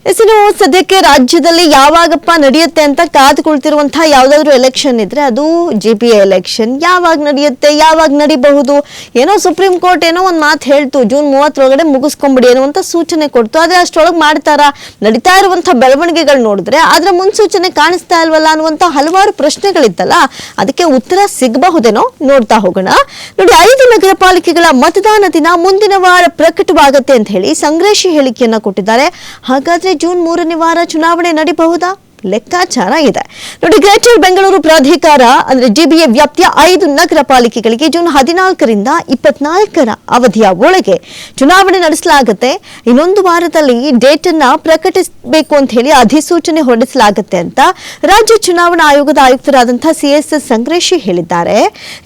ಇನ್ನು ಸದ್ಯಕ್ಕೆ ರಾಜ್ಯದಲ್ಲಿ ಯಾವಾಗಪ್ಪ ನಡೆಯುತ್ತೆ ಅಂತ ಕಾದುಕೊಳ್ತಿರುವಂತಹ ಯಾವ್ದಾದ್ರು ಎಲೆಕ್ಷನ್ ಇದ್ರೆ ಅದು ಜಿಪಿಎ ಎಲೆಕ್ಷನ್. ಯಾವಾಗ ನಡೆಯುತ್ತೆ, ಯಾವಾಗ ನಡಿಬಹುದು, ಏನೋ ಸುಪ್ರೀಂ ಕೋರ್ಟ್ ಏನೋ ಒಂದ್ ಮಾತು ಹೇಳ್ತು, ಜೂನ್ 30 ಮುಗಿಸ್ಕೊಂಡ್ಬಿಡಿ ಅನ್ನುವಂತ ಸೂಚನೆ ಕೊಡ್ತು. ಆದ್ರೆ ಅಷ್ಟೊಳಗೆ ಮಾಡ್ತಾರಾ? ನಡೀತಾ ಇರುವಂತಹ ಬೆಳವಣಿಗೆಗಳು ನೋಡಿದ್ರೆ ಅದ್ರ ಮುನ್ಸೂಚನೆ ಕಾಣಿಸ್ತಾ ಇಲ್ವಲ್ಲ ಅನ್ನುವಂತ ಹಲವಾರು ಪ್ರಶ್ನೆಗಳಿತ್ತಲ್ಲ, ಅದಕ್ಕೆ ಉತ್ತರ ಸಿಗಬಹುದೇನೋ ನೋಡ್ತಾ ಹೋಗೋಣ. ನೋಡಿ, 5 ನಗರ ಪಾಲಿಕೆಗಳ ಮತದಾನ ದಿನ ಮುಂದಿನ ವಾರ ಪ್ರಕಟವಾಗುತ್ತೆ ಅಂತ ಹೇಳಿ ಸಂಗ್ರೇಶಿ ಹೇಳಿಕೆಯನ್ನ ಕೊಟ್ಟಿದ್ದಾರೆ. ಹಾಗಾದ್ರೆ ಜೂನ್ 3ನೇ ವಾರ ಚುನಾವಣೆ ನಡೀಬಹುದಾ? ಲೆಕ್ಕಾಚಾರ ಇದೆ ನೋಡಿ. ಗ್ರೇಟರ್ ಬೆಂಗಳೂರು ಪ್ರಾಧಿಕಾರ ಅಂದ್ರೆ ಜಿಬಿಎ ವ್ಯಾಪ್ತಿಯ 5 ನಗರ ಪಾಲಿಕೆಗಳಿಗೆ ಜೂನ್ 14ರಿಂದ 24ರ ಅವಧಿಯ ಒಳಗೆ ಚುನಾವಣೆ ನಡೆಸಲಾಗುತ್ತೆ. ಇನ್ನೊಂದು ವಾರದಲ್ಲಿ ಡೇಟ್ ಅನ್ನ ಪ್ರಕಟಿಸಬೇಕು ಅಂತ ಹೇಳಿ ಅಧಿಸೂಚನೆ ಹೊರಡಿಸಲಾಗುತ್ತೆ ಅಂತ ರಾಜ್ಯ ಚುನಾವಣಾ ಆಯೋಗದ ಆಯುಕ್ತರಾದಂತಹ ಸಿಎಸ್ ಸಂಗ್ರೇಶಿ ಹೇಳಿದ್ದಾರೆ.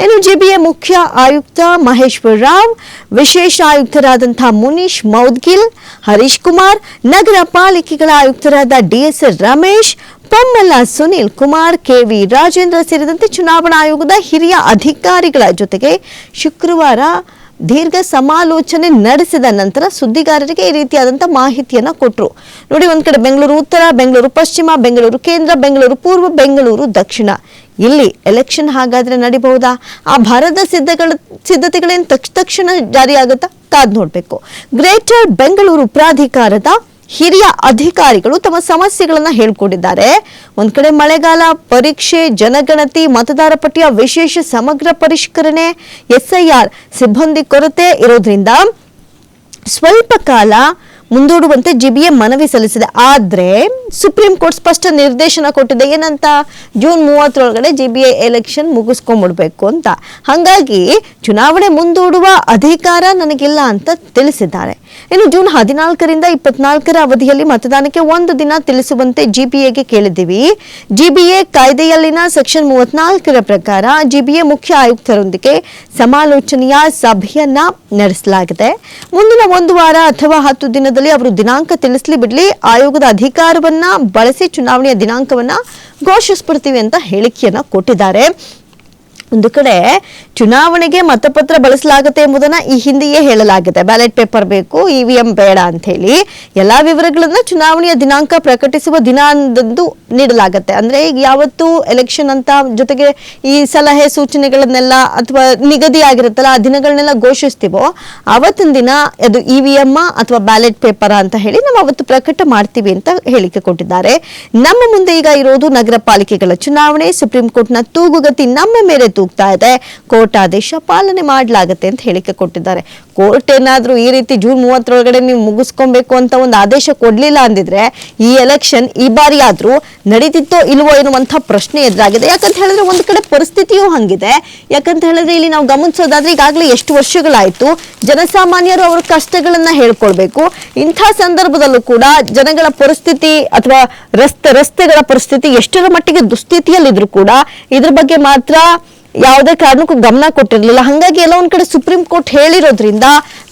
ಇನ್ನು ಜಿಬಿಎ ಮುಖ್ಯ ಆಯುಕ್ತ ಮಹೇಶ್ವರ ರಾವ್, ವಿಶೇಷ ಆಯುಕ್ತರಾದಂತಹ ಮುನೀಶ್ ಮೌದ್ಗಿಲ್, ಹರೀಶ್ ಕುಮಾರ್, ನಗರ ಪಾಲಿಕೆಗಳ ಆಯುಕ್ತರಾದ ಡಿಎಸ್ ರಮೇಶ್, ಪೊಮ್ಮಲ ಸುನಿಲ್ ಕುಮಾರ್, ಕೆವಿ ರಾಜೇಂದ್ರ ಸೇರಿದಂತೆ ಚುನಾವಣಾ ಆಯೋಗದ ಹಿರಿಯ ಅಧಿಕಾರಿಗಳ ಜೊತೆಗೆ ಶುಕ್ರವಾರ ದೀರ್ಘ ಸಮಾಲೋಚನೆ ನಡೆಸಿದ ನಂತರ ಸುದ್ದಿಗಾರರಿಗೆ ಈ ರೀತಿಯಾದಂತಹ ಮಾಹಿತಿಯನ್ನ ಕೊಟ್ಟರು. ನೋಡಿ, ಒಂದ್ ಕಡೆ ಬೆಂಗಳೂರು ಉತ್ತರ, ಬೆಂಗಳೂರು ಪಶ್ಚಿಮ, ಬೆಂಗಳೂರು ಕೇಂದ್ರ, ಬೆಂಗಳೂರು ಪೂರ್ವ, ಬೆಂಗಳೂರು ದಕ್ಷಿಣ, ಇಲ್ಲಿ ಎಲೆಕ್ಷನ್ ಹಾಗಾದ್ರೆ ನಡಿಬಹುದಾ? ಆ ಭಾರತದ ಸಿದ್ಧತೆಗಳೇನು ತಕ್ಷಣ ಜಾರಿಯಾಗುತ್ತಾ? ಕಾದ್ ನೋಡ್ಬೇಕು. ಗ್ರೇಟರ್ ಬೆಂಗಳೂರು ಪ್ರಾಧಿಕಾರದ ಹಿರಿಯ ಅಧಿಕಾರಿಗಳು ತಮ್ಮ ಸಮಸ್ಯೆಗಳನ್ನ ಹೇಳ್ಕೊಂಡಿದ್ದಾರೆ. ಒಂದ್ ಕಡೆ ಮಳೆಗಾಲ, ಪರೀಕ್ಷೆ, ಜನಗಣತಿ, ಮತದಾರ ಪಟ್ಟಿಯ ವಿಶೇಷ ಸಮಗ್ರ ಪರಿಷ್ಕರಣೆ, ಎಸ್ಐಆರ್ ಸಿಬ್ಬಂದಿ ಕೊರತೆ ಇರೋದ್ರಿಂದ ಸ್ವಲ್ಪ ಕಾಲ ಮುಂದೂಡುವಂತೆ ಜಿಬಿಎ ಮನವಿ ಸಲ್ಲಿಸಿದೆ. ಆದ್ರೆ ಸುಪ್ರೀಂ ಕೋರ್ಟ್ ಸ್ಪಷ್ಟ ನಿರ್ದೇಶನ ಕೊಟ್ಟಿದೆ. ಏನಂತ? ಜೂನ್ 30 ಜಿಬಿಎ ಎಲೆಕ್ಷನ್ ಮುಗಿಸ್ಕೊಂಡ್ಬಿಡ್ಬೇಕು ಅಂತ. ಹಾಗಾಗಿ ಚುನಾವಣೆ ಮುಂದೂಡುವ ಅಧಿಕಾರ ನನಗಿಲ್ಲ ಅಂತ ತಿಳಿಸಿದ್ದಾರೆ. ಇನ್ನು ಜೂನ್ 14ರಿಂದ 24ರ ಅವಧಿಯಲ್ಲಿ ಮತದಾನಕ್ಕೆ 1 ದಿನ ತಿಳಿಸುವಂತೆ ಜಿಬಿಎಗೆ ಕೇಳಿದ್ದೀವಿ. ಜಿಬಿಎ ಕಾಯ್ದೆಯಲ್ಲಿನ ಸೆಕ್ಷನ್ 34ರ ಪ್ರಕಾರ ಜಿಬಿಎ ಮುಖ್ಯ ಆಯುಕ್ತರೊಂದಿಗೆ ಸಮಾಲೋಚನೆಯ ಸಭೆಯನ್ನ ನಡೆಸಲಾಗಿದೆ. ಮುಂದಿನ 1 ವಾರ ಅಥವಾ 10 ದಿನದಲ್ಲಿ ಅವರು ದಿನಾಂಕ ತಿಳಿಸಲಿ ಬಿಡ್ಲಿ, ಆಯೋಗದ ಅಧಿಕಾರವನ್ನ ಬಳಸಿ ಚುನಾವಣೆಯ ದಿನಾಂಕವನ್ನ ಘೋಷಿಸ್ಬಿಡ್ತೀವಿ ಅಂತ ಹೇಳಿಕೆಯನ್ನ ಕೊಟ್ಟಿದ್ದಾರೆ. ಒಂದು ಕಡೆ ಚುನಾವಣೆಗೆ ಮತಪತ್ರ ಬಳಸಲಾಗುತ್ತೆ ಎಂಬುದನ್ನ ಈ ಹಿಂದೆಯೇ ಹೇಳಲಾಗಿದೆ. ಬ್ಯಾಲೆಟ್ ಪೇಪರ್ ಬೇಕು, ಇವಿಎಂ ಬೇಡ ಅಂತ ಹೇಳಿ ಎಲ್ಲಾ ವಿವರಗಳನ್ನ ಚುನಾವಣೆಯ ದಿನಾಂಕ ಪ್ರಕಟಿಸುವ ದಿನದಂದು ನೀಡಲಾಗುತ್ತೆ. ಅಂದ್ರೆ ಈಗ ಯಾವತ್ತು ಎಲೆಕ್ಷನ್ ಅಂತ ಜೊತೆಗೆ ಈ ಸಲಹೆ ಸೂಚನೆಗಳನ್ನೆಲ್ಲ ಅಥವಾ ನಿಗದಿ ಆಗಿರುತ್ತಲ್ಲ ಆ ದಿನಗಳನ್ನೆಲ್ಲ ಘೋಷಿಸ್ತೀವೋ ಅವತ್ತಿನ ದಿನ ಅದು ಇವಿಎಂ ಅಥವಾ ಬ್ಯಾಲೆಟ್ ಪೇಪರ್ ಅಂತ ಹೇಳಿ ನಾವು ಅವತ್ತು ಪ್ರಕಟ ಮಾಡ್ತೀವಿ ಅಂತ ಹೇಳಿಕೆ ಕೊಟ್ಟಿದ್ದಾರೆ. ನಮ್ಮ ಮುಂದೆ ಈಗ ಇರೋದು ನಗರ ಪಾಲಿಕೆಗಳ ಚುನಾವಣೆ. ಸುಪ್ರೀಂ ಕೋರ್ಟ್ನ ತೂಗುಗತಿ ನಮ್ಮ ಮೇಲೆ ತೂಗ್ತಾ ಇದೆ. ಕೋರ್ಟ್ ಆದೇಶ ಪಾಲನೆ ಮಾಡಲಾಗುತ್ತೆ ಅಂತ ಹೇಳಿಕೆ ಕೊಟ್ಟಿದ್ದಾರೆ. ಕೋರ್ಟ್ ಏನಾದ್ರೂ ಈ ರೀತಿ ಜೂನ್ 30 ನೀವು ಮುಗಿಸ್ಕೊಬೇಕು ಅಂತ ಒಂದು ಆದೇಶ ಕೊಡ್ಲಿಲ್ಲ ಅಂದಿದ್ರೆ ಈ ಎಲೆಕ್ಷನ್ ಈ ಬಾರಿ ಆದ್ರೂ ನಡೀತಿತ್ತೋ ಇಲ್ವೋ ಎನ್ನುವಂತ ಪ್ರಶ್ನೆ ಎದುರಾಗಿದೆ. ಯಾಕಂತ ಹೇಳಿದ್ರೆ ಒಂದು ಕಡೆ ಪರಿಸ್ಥಿತಿಯೂ ಹಂಗಿದೆ. ಯಾಕಂತ ಹೇಳಿದ್ರೆ ಇಲ್ಲಿ ನಾವು ಗಮನಿಸೋದಾದ್ರೆ ಈಗಾಗಲೇ ಎಷ್ಟು ವರ್ಷಗಳಾಯ್ತು, ಜನಸಾಮಾನ್ಯರು ಅವ್ರ ಕಷ್ಟಗಳನ್ನ ಹೇಳ್ಕೊಳ್ಬೇಕು. ಇಂಥ ಸಂದರ್ಭದಲ್ಲೂ ಕೂಡ ಜನಗಳ ಪರಿಸ್ಥಿತಿ ಅಥವಾ ರಸ್ತೆಗಳ ಪರಿಸ್ಥಿತಿ ಎಷ್ಟರ ಮಟ್ಟಿಗೆ ದುಸ್ಥಿತಿಯಲ್ಲಿದ್ರು ಕೂಡ ಇದ್ರ ಬಗ್ಗೆ ಮಾತ್ರ ಯಾವುದೇ ಕಾರಣಕ್ಕೂ ಗಮನ ಕೊಟ್ಟಿರ್ಲಿಲ್ಲ. ಹಾಗಾಗಿ ಎಲ್ಲ ಒಂದ್ ಕಡೆ ಸುಪ್ರೀಂ ಕೋರ್ಟ್ ಹೇಳಿರೋದ್ರಿಂದ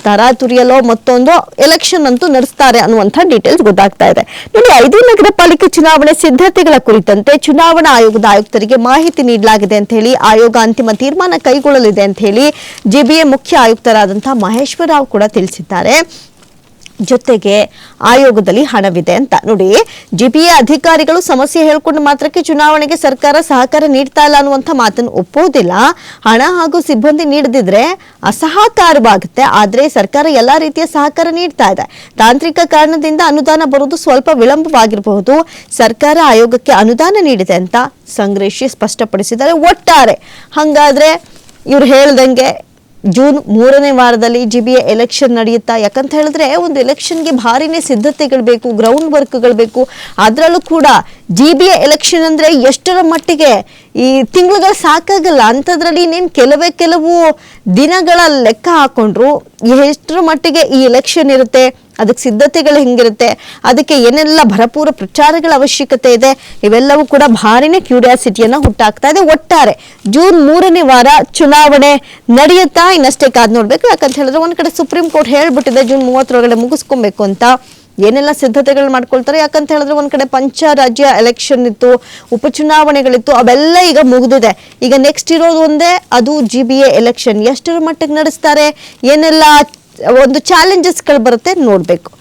ತರಾತುರಿಯಲ್ಲೋ ಮತ್ತೊಂದು ಎಲೆಕ್ಷನ್ ಅಂತೂ ನಡೆಸ್ತಾರೆ ಅನ್ನುವಂಥ ಡೀಟೇಲ್ಸ್ ಗೊತ್ತಾಗ್ತಾ ಇದೆ. ನೋಡಿ, 5 ನಗರ ಪಾಲಿಕೆ ಚುನಾವಣೆ ಸಿದ್ಧತೆಗಳ ಕುರಿತಂತೆ ಚುನಾವಣಾ ಆಯೋಗದ ಆಯುಕ್ತರಿಗೆ ಮಾಹಿತಿ ನೀಡಲಾಗಿದೆ ಅಂತ ಹೇಳಿ ಆಯೋಗ ಅಂತಿಮ ತೀರ್ಮಾನ ಕೈಗೊಳ್ಳಲಿದೆ ಅಂತ ಹೇಳಿ ಜಿಬಿಎ ಮುಖ್ಯ ಆಯುಕ್ತರಾದಂತಹ ಮಹೇಶ್ವರ ರಾವ್ ಕೂಡ ತಿಳಿಸಿದ್ದಾರೆ. ಜೊತೆಗೆ ಆಯೋಗದಲ್ಲಿ ಹಣವಿದೆ ಅಂತ. ನೋಡಿ, ಜಿಬಿಎ ಅಧಿಕಾರಿಗಳು ಸಮಸ್ಯೆ ಹೇಳ್ಕೊಂಡು ಮಾತ್ರಕ್ಕೆ ಚುನಾವಣೆಗೆ ಸರ್ಕಾರ ಸಹಕಾರ ನೀಡ್ತಾ ಇಲ್ಲ ಅನ್ನುವಂಥ ಮಾತನ್ನು ಒಪ್ಪೋದಿಲ್ಲ. ಹಣ ಹಾಗೂ ಸಿಬ್ಬಂದಿ ನೀಡದಿದ್ರೆ ಅಸಹಕಾರವಾಗುತ್ತೆ. ಆದ್ರೆ ಸರ್ಕಾರ ಎಲ್ಲಾ ರೀತಿಯ ಸಹಕಾರ ನೀಡ್ತಾ ಇದೆ. ತಾಂತ್ರಿಕ ಕಾರಣದಿಂದ ಅನುದಾನ ಬರುವುದು ಸ್ವಲ್ಪ ವಿಳಂಬವಾಗಿರಬಹುದು. ಸರ್ಕಾರ ಆಯೋಗಕ್ಕೆ ಅನುದಾನ ನೀಡಿದೆ ಅಂತ ಸಂಗ್ರೇಶಿ ಸ್ಪಷ್ಟಪಡಿಸಿದ್ದಾರೆ. ಒಟ್ಟಾರೆ ಹಾಗಾದ್ರೆ ಇವ್ರು ಹೇಳ್ದಂಗೆ ಜೂನ್ 3ನೇ ವಾರದಲ್ಲಿ ಜಿಬಿಎ ಎಲೆಕ್ಷನ್ ನಡೆಯುತ್ತಾ? ಯಾಕಂತ ಹೇಳಿದ್ರೆ ಒಂದು ಎಲೆಕ್ಷನ್ಗೆ ಭಾರಿನೇ ಸಿದ್ಧತೆಗಳು ಬೇಕು, ಗ್ರೌಂಡ್ ವರ್ಕ್ಗಳು ಬೇಕು. ಅದರಲ್ಲೂ ಕೂಡ ಜಿಬಿಎ ಎಲೆಕ್ಷನ್ ಅಂದ್ರೆ ಎಷ್ಟರ ಮಟ್ಟಿಗೆ ಈ ತಿಂಗಳುಗಳು ಸಾಕಾಗಲ್ಲ. ಅಂಥದ್ರಲ್ಲಿ ಇನ್ನೇನು ಕೆಲವು ದಿನಗಳ ಲೆಕ್ಕ ಹಾಕೊಂಡ್ರು ಎಷ್ಟರ ಮಟ್ಟಿಗೆ ಈ ಎಲೆಕ್ಷನ್ ಇರುತ್ತೆ, ಅದಕ್ಕೆ ಸಿದ್ಧತೆಗಳು ಹೆಂಗಿರುತ್ತೆ, ಅದಕ್ಕೆ ಏನೆಲ್ಲ ಭರಪೂರ ಪ್ರಚಾರಗಳ ಅವಶ್ಯಕತೆ ಇದೆ, ಇವೆಲ್ಲವೂ ಕೂಡ ಭಾರಿನೇ ಕ್ಯೂರಿಯಾಸಿಟಿಯನ್ನ ಹುಟ್ಟಾಕ್ತಾ ಇದೆ. ಒಟ್ಟಾರೆ ಜೂನ್ 3ನೇ ವಾರ ಚುನಾವಣೆ ನಡೆಯುತ್ತಾ? ಇನ್ನಷ್ಟೇ ಕಾದ್ ನೋಡ್ಬೇಕು. ಯಾಕಂತ ಹೇಳಿದ್ರೆ ಒಂದ್ ಕಡೆ ಸುಪ್ರೀಂ ಕೋರ್ಟ್ ಹೇಳ್ಬಿಟ್ಟಿದೆ ಜೂನ್ 30 ಮುಗಿಸ್ಕೊಬೇಕು ಅಂತ. ಏನೆಲ್ಲ ಸಿದ್ಧತೆಗಳು ಮಾಡ್ಕೊಳ್ತಾರೆ? ಯಾಕಂತ ಹೇಳಿದ್ರೆ ಒಂದ್ ಕಡೆ ಪಂಚರಾಜ್ಯ ಎಲೆಕ್ಷನ್ ಇತ್ತು, ಉಪಚುನಾವಣೆಗಳಿತ್ತು, ಅವೆಲ್ಲ ಈಗ ಮುಗಿದಿದೆ. ಈಗ ನೆಕ್ಸ್ಟ್ ಇರೋದು ಒಂದೇ, ಅದು ಜಿಬಿಎ ಎಲೆಕ್ಷನ್. ಎಷ್ಟರ ಮಟ್ಟಿಗೆ ನಡೆಸ್ತಾರೆ, ಏನೆಲ್ಲ ಒಂದು ಚಾಲೆಂಜಸ್ಗಳು ಬರುತ್ತೆ ನೋಡ್ಬೇಕು.